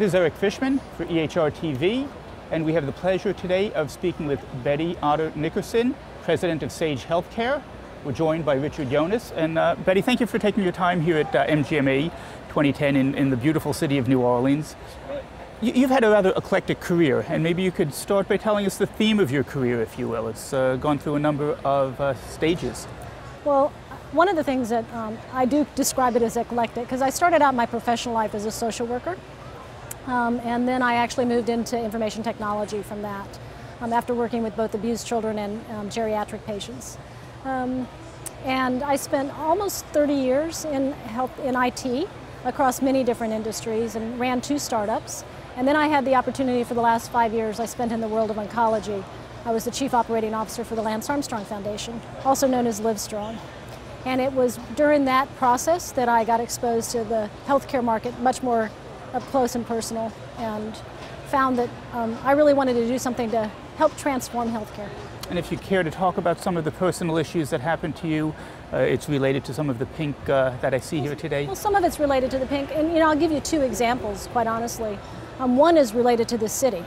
This is Eric Fishman for EHR TV, and we have the pleasure today of speaking with Betty Otter-Nickerson, President of Sage Healthcare. We're joined by Richard Jonas. And Betty, thank you for taking your time here at MGMA 2010 in the beautiful city of New Orleans. You've had a rather eclectic career, and maybe you could start by telling us the theme of your career, if you will. It's gone through a number of stages. Well, one of the things that I do describe it as eclectic, because I started out my professional life as a social worker, and then I actually moved into information technology from that, after working with both abused children and geriatric patients. And I spent almost 30 years in IT across many different industries and ran 2 startups. And then I had the opportunity for the last 5 years I spent in the world of oncology. I was the Chief Operating Officer for the Lance Armstrong Foundation, also known as Livestrong. And it was during that process that I got exposed to the healthcare market much more up close and personal, and found that I really wanted to do something to help transform healthcare. And if you care to talk about some of the personal issues that happened to you, it's related to some of the pink that I see here today. Well, some of it's related to the pink, and I'll give you 2 examples, quite honestly. One is related to the city.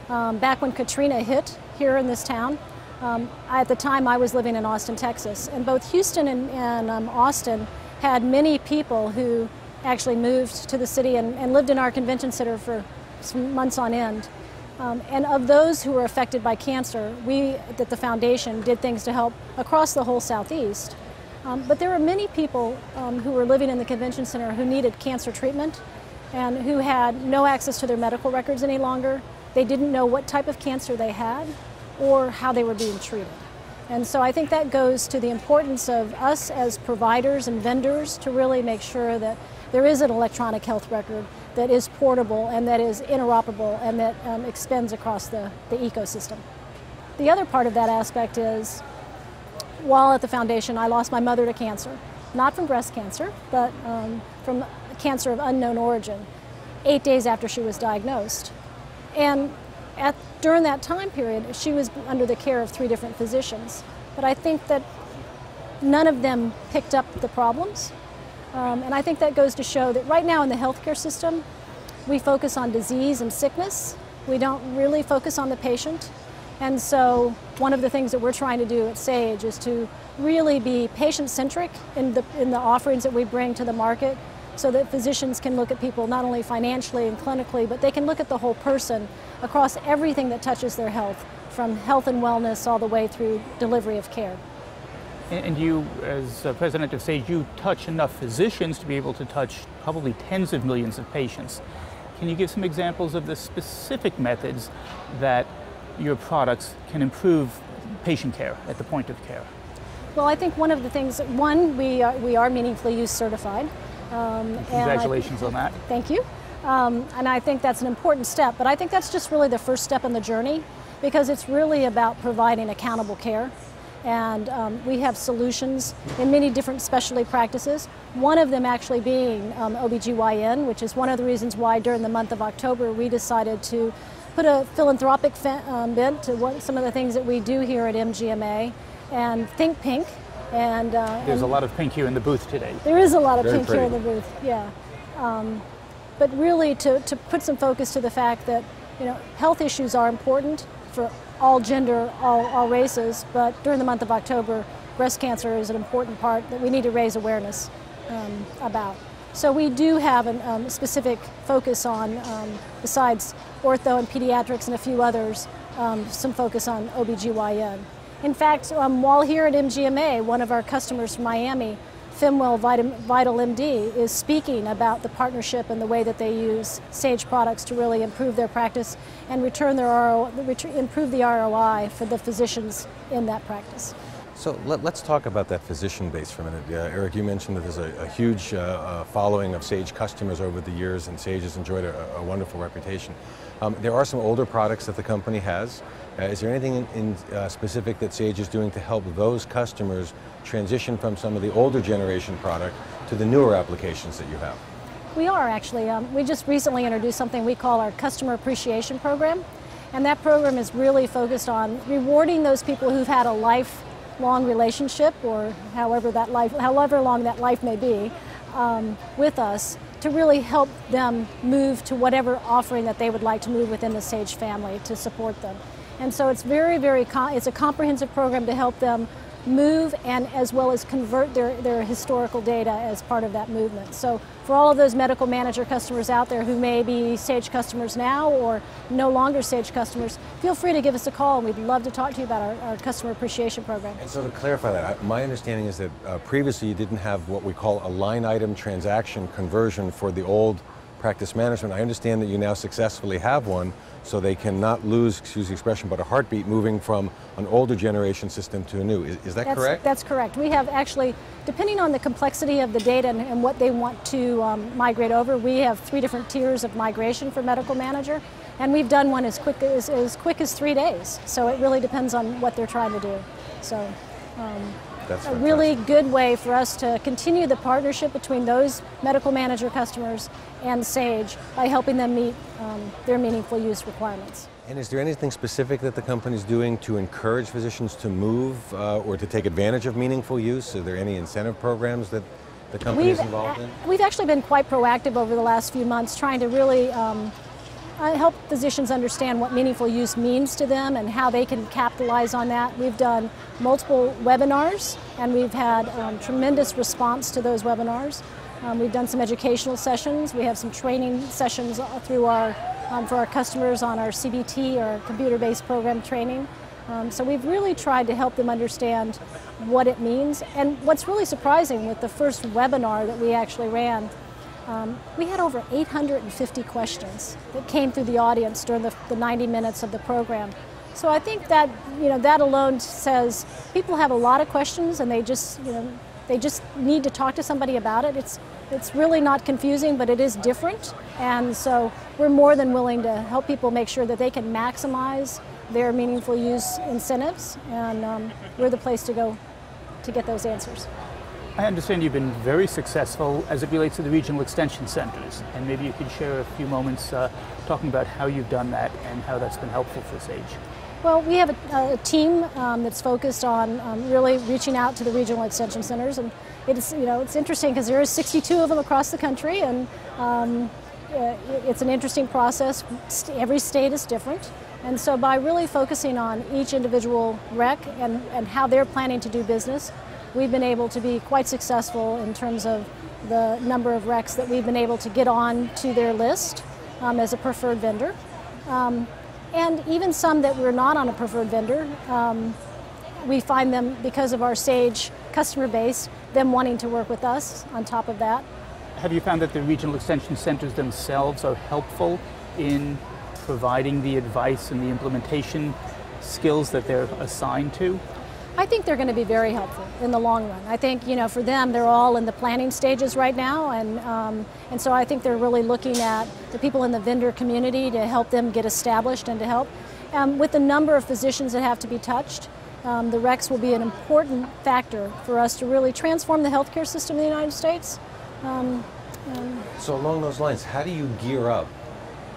Back when Katrina hit here in this town, at the time I was living in Austin, Texas, and both Houston and Austin had many people who actually moved to the city and lived in our convention center for some months on end. And of those who were affected by cancer, we at the foundation did things to help across the whole Southeast. But there were many people who were living in the convention center who needed cancer treatment and who had no access to their medical records any longer. They didn't know what type of cancer they had or how they were being treated. And so I think that goes to the importance of us as providers and vendors to really make sure that there is an electronic health record that is portable and that is interoperable and that extends across the ecosystem. The other part of that aspect is, while at the foundation, I lost my mother to cancer. Not from breast cancer, but from cancer of unknown origin, 8 days after she was diagnosed. And during that time period, she was under the care of 3 different physicians. But I think that none of them picked up the problems. And I think that goes to show that right now in the healthcare system, we focus on disease and sickness. We don't really focus on the patient. And so one of the things that we're trying to do at Sage is to really be patient-centric in the offerings that we bring to the market, so that physicians can look at people not only financially and clinically, but they can look at the whole person across everything that touches their health, from health and wellness all the way through delivery of care. And you, as president of Sage, you touch enough physicians to be able to touch probably tens of millions of patients. Can you give some examples of the specific methods that your products can improve patient care at the point of care? Well, I think one of the things, we are meaningfully use certified. Congratulations on that. Thank you. And I think that's an important step, but I think that's just really the first step in the journey, because it's really about providing accountable care. And we have solutions in many different specialty practices, one of them actually being OBGYN, which is one of the reasons why during the month of October we decided to put a philanthropic bent to some of the things that we do here at MGMA, and think pink. And there's a lot of pink here in the booth today. There is a lot of pink pretty. here in the booth, yeah. But really to put some focus to the fact that health issues are important for all gender, all races, but during the month of October, breast cancer is an important part that we need to raise awareness about. So we do have a specific focus on, besides ortho and pediatrics and a few others, some focus on OBGYN. In fact, while here at MGMA, one of our customers from Miami, Femwell Vital MD, is speaking about the partnership and the way that they use Sage products to really improve their practice and improve the ROI for the physicians in that practice. So let's talk about that physician base for a minute. Eric, you mentioned that there's a huge following of Sage customers over the years, and Sage has enjoyed a wonderful reputation. There are some older products that the company has. Is there anything in specific that Sage is doing to help those customers transition from some of the older generation product to the newer applications that you have? We are actually. We just recently introduced something we call our Customer Appreciation Program. And that program is really focused on rewarding those people who've had a lifelong relationship, or however long that life may be, with us, to really help them move to whatever offering that they would like to move within the Sage family to support them. And so it's it's a comprehensive program to help them move and as well as convert their historical data as part of that movement. So for all of those medical manager customers out there who may be Sage customers now or no longer Sage customers, feel free to give us a call and we'd love to talk to you about our customer appreciation program. And so to clarify that, my understanding is that previously you didn't have what we call a line item transaction conversion for the old practice management. I understand that you now successfully have one, so they cannot lose, excuse the expression, but a heartbeat moving from an older generation system to a new. Is that correct? That's correct. We have actually, depending on the complexity of the data and what they want to migrate over, we have 3 different tiers of migration for medical manager, and we've done one as quick as 3 days. So it really depends on what they're trying to do. So. That's a really good way for us to continue the partnership between those medical manager customers and Sage by helping them meet their meaningful use requirements. And is there anything specific that the company's doing to encourage physicians to move or to take advantage of meaningful use? Are there any incentive programs that the company is involved in? We've actually been quite proactive over the last few months trying to really help physicians understand what meaningful use means to them and how they can capitalize on that. We've done multiple webinars and we've had tremendous response to those webinars. We've done some educational sessions. We have some training sessions through for our customers on our CBT, our computer-based program training. So we've really tried to help them understand what it means. And what's really surprising with the first webinar that we actually ran, we had over 850 questions that came through the audience during the 90 minutes of the program. So I think that that alone says people have a lot of questions and they just need to talk to somebody about it. It's really not confusing, but it is different, and so we're more than willing to help people make sure that they can maximize their meaningful use incentives, and we're the place to go to get those answers. I understand you've been very successful as it relates to the regional extension centers, and maybe you could share a few moments talking about how you've done that and how that's been helpful for Sage. Well, we have a team that's focused on really reaching out to the regional extension centers, and it's interesting because there are 62 of them across the country, and it's an interesting process. Every state is different, and so by really focusing on each individual rec and how they're planning to do business, we've been able to be quite successful in terms of the number of recs that we've been able to get on to their list as a preferred vendor. And even some that we're not on a preferred vendor, we find them, because of our Sage customer base, them wanting to work with us on top of that. Have you found that the regional extension centers themselves are helpful in providing the advice and the implementation skills that they're assigned to? I think they're going to be very helpful in the long run. I think, for them, they're all in the planning stages right now, and so I think they're really looking at the people in the vendor community to help them get established and to help. With the number of physicians that have to be touched, the recs will be an important factor for us to really transform the healthcare system in the United States. So along those lines, how do you gear up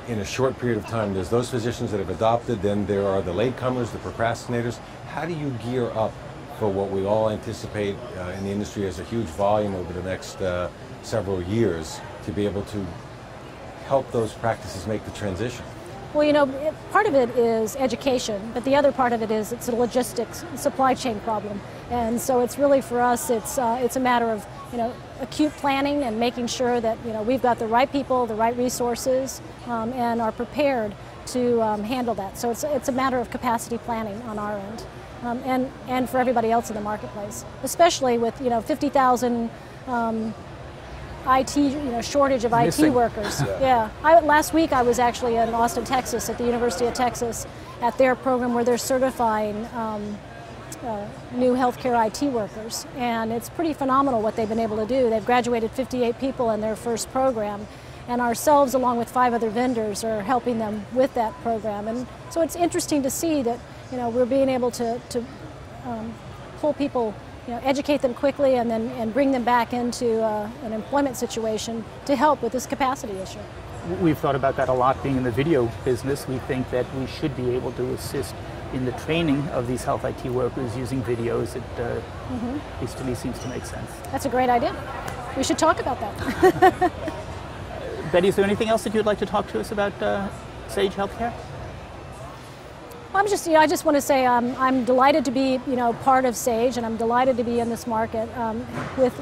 in a short period of time? There's those physicians that have adopted, then there are the latecomers, the procrastinators. How do you gear up for what we all anticipate in the industry as a huge volume over the next several years to be able to help those practices make the transition? Well, part of it is education, but the other part of it is it's a logistics, supply chain problem. And so it's really, for us, it's a matter of, acute planning and making sure that, we've got the right people, the right resources, and are prepared to handle that. So it's a matter of capacity planning on our end, and for everybody else in the marketplace, especially with, 50,000 IT, shortage of Missing. IT workers. Yeah. Last week I was actually in Austin, Texas, at the University of Texas, at their program where they're certifying new healthcare IT workers, and it's pretty phenomenal what they've been able to do. They've graduated 58 people in their first program, and ourselves, along with 5 other vendors, are helping them with that program. And so it's interesting to see that we're being able to pull people, educate them quickly, and bring them back into an employment situation to help with this capacity issue. We've thought about that a lot. Being in the video business, we think that we should be able to assist in the training of these health IT workers using videos. It, at least to me, seems to make sense. That's a great idea. We should talk about that. Betty, is there anything else that you'd like to talk to us about Sage Healthcare? I just want to say I'm delighted to be, part of Sage, and I'm delighted to be in this market with,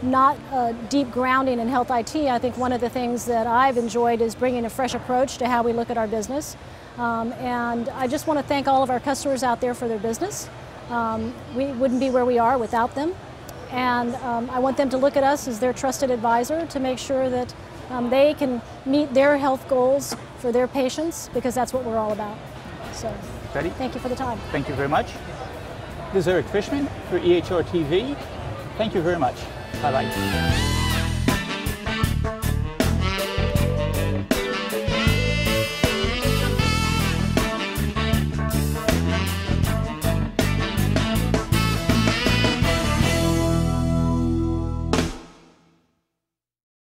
not a deep grounding in health IT. I think one of the things that I've enjoyed is bringing a fresh approach to how we look at our business. And I just want to thank all of our customers out there for their business. We wouldn't be where we are without them. And I want them to look at us as their trusted advisor to make sure that they can meet their health goals for their patients, because that's what we're all about. So, Betty? Thank you for the time. Thank you very much. This is Eric Fishman for EHR TV. Thank you very much. Bye-bye.